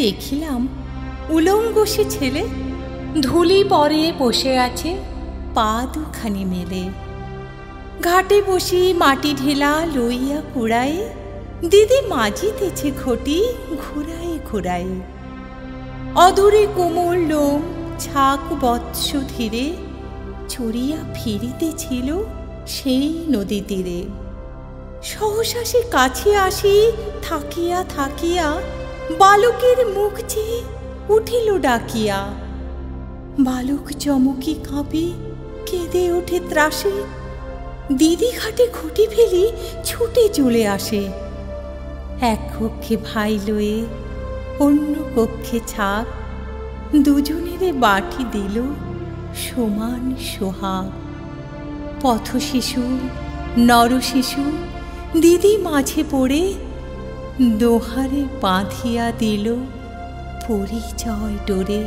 দেখিলাম উলঙ্গ সে ছেলে ধুলি পরে বসে আছে পা দুখানি মেলে। ঘাটে বসি মাটি ঢেলা লইয়া কুড়ায় দিদি মাজিতেছে ঘটি ঘুরায় ঘুরায়। অদূরে কোমল লোম ছাক বৎস ধীরে চড়িয়া ফিরিতেছিল সেই নদী তীরে। সহসা সে কাছে আসি থাকিয়া থাকিয়া বালকের মুখ চেয়ে উঠিল ডাকিয়া। বালক চমকি কাঁপে কেঁদে ওঠে ত্রাসে, দিদি ঘাটে ঘটি ফেলি ছুটে চলে আসে। এক কক্ষে ভাই লয়ে অন্য কক্ষে ছাপ, দুজনেরে বাটি দিল সমান সোহাগ। পথ শিশু নর শিশু দিদি মাঝে পড়ে দোহারে বাঁধিয়া দিল পরিচয় ডোরে।